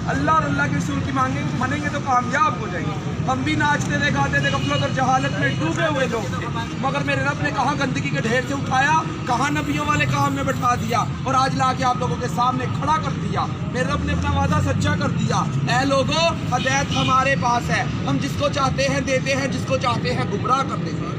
اللہ اور اللہ کے رسول کی مانیں گے تو کامیاب ہو جائیں گے۔ ہم بھی ناچتے تھے، گاتے تھے، غفلت اور جہالت میں ڈوبے ہوئے لوگ تھے، مگر میرے رب نے کہاں گندگی کے ڈھیر سے اٹھایا، کہاں نبیوں والے کام میں بٹھا دیا اور آج لا کے آپ لوگوں کے سامنے کھڑا کر دیا۔ میرے رب نے اپنا وعدہ سچا کر دیا۔ اے لوگوں، ہدایت ہمارے پاس ہے، ہم جس کو چاہتے ہیں دیتے ہیں، جس کو چاہتے ہیں گمراہ کر دیتے ہیں۔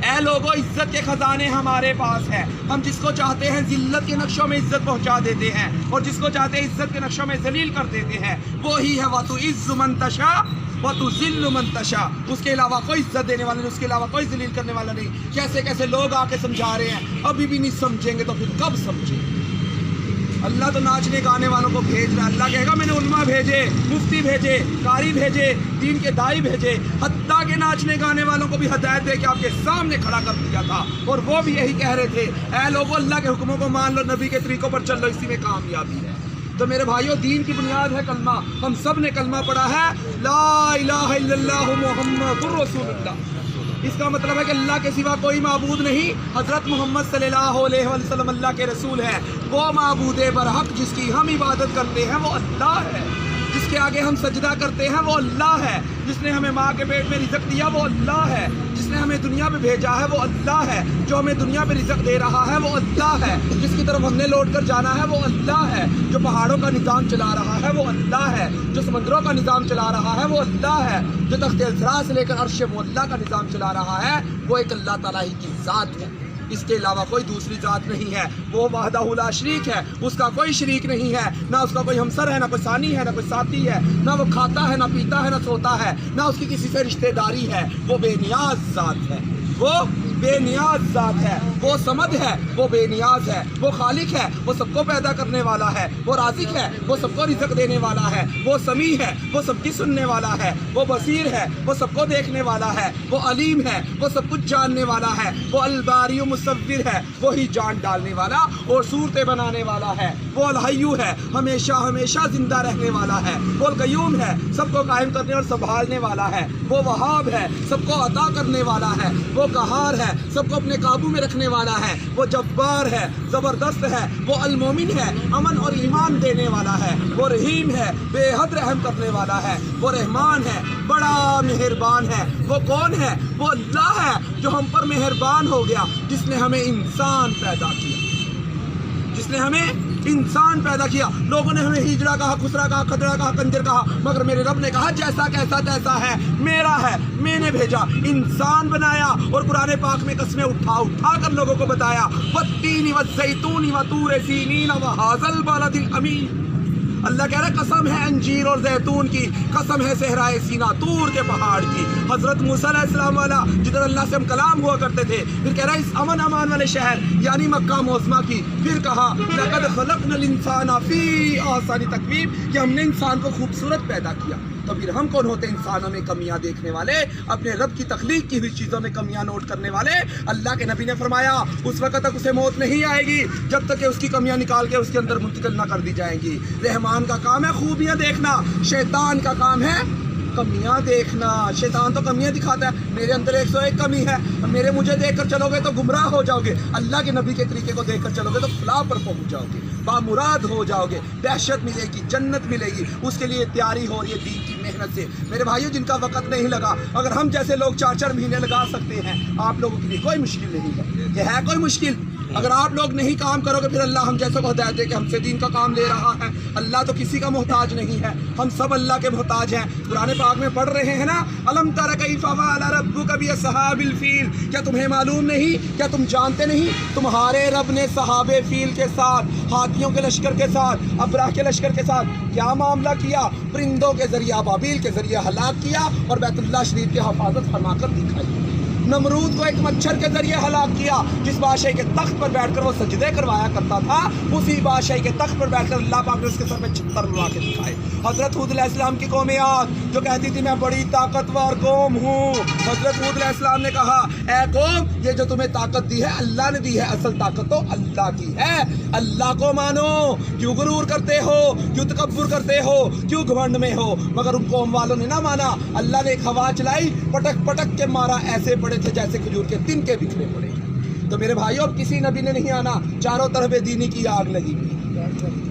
اے لوگوں، عزت کے خزانے ہمارے پاس ہیں، ہم جس کو چاہتے ہیں ذلت کے نقشوں میں عزت پہنچا دیتے ہیں اور جس کو چاہتے ہیں عزت کے نقشوں میں ذلیل کر دیتے ہیں۔ وہی ہے وَتُعِزُّ مَن تَشَاءُ وَتُذِلُّ مَن تَشَاءُ، اس کے علاوہ کوئی عزت دینے والا نہیں، اس کے علاوہ کوئی ذلیل کرنے والا نہیں۔ کیسے کیسے لوگ آ کے سمجھا رہے ہیں، ابھی بھی نہیں سمجھیں گے تو پھر کب سمجھیں گے؟ اللہ تو ناچنے گانے والوں کو بھیج رہا ہے۔ اللہ کہے گا میں نے علماء بھیجے، مفتی بھیجے، قاری بھیجے، دین کے دائی بھیجے، حتیٰ کہ ناچنے گانے والوں کو بھی ہدایت دے کے آپ کے سامنے کھڑا کر دیا تھا اور وہ بھی یہی کہہ رہے تھے، اے لوگوں اللہ کے حکموں کو مان لو، نبی کے طریقوں پر چل لو، اسی میں کامیابی ہے۔ تو میرے بھائیوں، دین کی بنیاد ہے کلمہ۔ ہم سب نے کلمہ پڑھا ہے، لا الہ الا اللہ محمد الرسول اللہ۔ اس کا مطلب ہے کہ اللہ کے سوا کوئی معبود نہیں، حضرت محمد صلی اللہ علیہ وسلم اللہ کے رسول ہیں۔ وہ معبود برحق جس کی ہم عبادت کرتے ہیں وہ اللہ ہے، جس کے آگے ہم سجدہ کرتے ہیں وہ اللہ ہے، جس نے ہمیں ماں کے پیٹ میں رزق دیا وہ اللہ ہے، جس نے ہمیں دنیا پہ بھیجا ہے وہ اللہ ہے، جو ہمیں دنیا پہ رزق دے رہا ہے وہ اللہ ہے، جس کی طرف ہم نے لوٹ کر جانا ہے وہ اللہ ہے، جو پہاڑوں کا نظام چلا رہا ہے وہ اللہ ہے، جو سمندروں کا نظام چلا رہا ہے وہ اللہ ہے، جو تخت الثرا سے لے کر عرش معلیٰ کا نظام چلا رہا ہے وہ ایک اللہ تعالیٰ ہی کی ذات ہے۔ اس کے علاوہ کوئی دوسری ذات نہیں ہے، وہ وحدہ لا شریک ہے، اس کا کوئی شریک نہیں ہے، نہ اس کا کوئی ہمسر ہے، نہ کوئی ثانی ہے، نہ کوئی ساتھی ہے، نہ وہ کھاتا ہے، نہ پیتا ہے، نہ سوتا ہے، نہ اس کی کسی سے رشتہ داری ہے۔ وہ بے نیاز ذات ہے، وہ بے نیاز ذات ہے، وہ صمد ہے، وہ بے نیاز ہے، وہ خالق ہے، وہ سب کو پیدا کرنے والا ہے، وہ رازق ہے، وہ سب کو رزق دینے والا ہے، وہ سمیع ہے، وہ سب کی سننے والا ہے، وہ بصیر ہے، وہ سب کو دیکھنے والا ہے، وہ علیم ہے، وہ سب کچھ جاننے والا ہے، وہ الباری و مصور ہے، وہی جان ڈالنے والا اور صورتیں بنانے والا ہے، وہ الحی ہے، ہمیشہ ہمیشہ زندہ رہنے والا ہے، وہ القیوم ہے، سب کو قائم کرنے اور سنبھالنے والا ہے، وہ وہاب ہے، سب کو عطا کرنے والا ہے، وہ قہار ہے، سب کو اپنے قابو میں رکھنے والا ہے، وہ جبار ہے، زبردست ہے، وہ المومن ہے، امن اور ایمان دینے والا ہے، وہ رحیم ہے، بے حد رحم کرنے والا ہے، وہ رحمان ہے، بڑا مہربان ہے۔ وہ کون ہے؟ وہ اللہ ہے جو ہم پر مہربان ہو گیا، جس نے ہمیں انسان پیدا کیا، جس نے ہمیں انسان پیدا کیا۔ لوگوں نے ہمیں ہجڑا کہا، خسرا کہا، کھدڑا کہا، کنجر کہا، مگر میرے رب نے کہا جیسا کیسا تیسا ہے، میرا ہے، میں نے بھیجا، انسان بنایا اور قرآن پاک میں قسمیں اٹھا کر لوگوں کو بتایا، والتین والزیتون وطور سینین وہذا البلد الامین۔ اللہ کہہ رہا ہے قسم ہے انجیر اور زیتون کی، قسم ہے صحرائے سینا، طور کے پہاڑ کی۔ حضرت موسیٰ علیہ السلام والا جدھر اللہ سے ہم کلام ہوا کرتے تھے، پھر کہہ رہا ہے اس امن امان والے شہر یعنی مکہ معظمہ کی، پھر کہا لقد خلقنا الانسان فی احسن تقویم، کہ ہم نے انسان کو خوبصورت پیدا کیا۔ تو پھر ہم کون ہوتے ہیں انسانوں میں کمیاں دیکھنے والے، اپنے رب کی تخلیق کی ہوئی چیزوں میں کمیاں نوٹ کرنے والے؟ اللہ کے نبی نے فرمایا اس وقت تک اسے موت نہیں آئے گی جب تک کہ اس کی کمیاں نکال کے اس کے اندر منتقل نہ کر دی جائیں گی۔ رحمان کا کام ہے خوبیاں دیکھنا، شیطان کا کام ہے کمیاں دیکھنا۔ شیطان تو کمیاں دکھاتا ہے، میرے اندر 101 کمی ہے، مجھے دیکھ کر چلو گے تو گمراہ ہو جاؤ گے، اللہ کے نبی کے طریقے کو دیکھ کر چلو گے تو فلاح پر پہنچ جاؤ گے، بامراد ہو جاؤ گے، دہشت ملے گی، جنت ملے گی۔ اس کے لیے تیاری ہو رہی ہے دین کی محنت سے۔ میرے بھائیوں، جن کا وقت نہیں لگا، اگر ہم جیسے لوگ 4 مہینے لگا سکتے ہیں، آپ لوگوں کے لیے کوئی مشکل نہیں ہے۔ یہ ہے کوئی مشکل؟ اگر آپ لوگ نہیں کام کرو گے پھر اللہ ہم جیسے کو ہدایت دے کہ ہم سے دین کا کام لے رہا ہے۔ اللہ تو کسی کا محتاج نہیں ہے، ہم سب اللہ کے محتاج ہیں۔ قرآن پاک میں پڑھ رہے ہیں نا، الم تر کیف فعل ربک باصحاب الفیل، کیا تمہیں معلوم نہیں، کیا تم جانتے نہیں تمہارے رب نے صحاب فیل کے ساتھ، ہاتھیوں کے لشکر کے ساتھ، ابراہ کے لشکر کے ساتھ کیا معاملہ کیا؟ پرندوں کے ذریعہ، ابابیل کے ذریعے ہلاک کیا اور بیت اللہ شریف کی حفاظت فرما کر دکھائی۔ نمرود کو ایک مچھر کے ذریعے ہلاک کیا، جس بادشاہی کے تخت پر بیٹھ کر وہ سجدے کروایا کرتا تھا، اسی بادشاہی کے تخت پر بیٹھ کر اللہ پاک نے اس کے سر میں چھتر لگا کے دکھائے۔ حضرت ہود علیہ السلام کی قوم عاد جو کہتی تھی میں بڑی طاقتور قوم ہوں، حضرت ہود علیہ السلام نے کہا اے قوم یہ جو تمہیں طاقت دی ہے اللہ نے دی ہے، اصل طاقت تو اللہ کی ہے، اللہ کو مانو، کیوں غرور کرتے ہو، کیوں تکبر کرتے ہو، کیوں گھمنڈ میں ہو؟ مگر ان قوم والوں نے نہ مانا، اللہ نے ایک ہوا چلائی، پٹک پٹک کے مارا، ایسے پڑے تھے جیسے کھجور کے تن کے بکھرے پڑے۔ تو میرے بھائیوں اب کسی نبی نے نہیں آنا، چاروں طرف دینی کی آگ لگی ہوئی،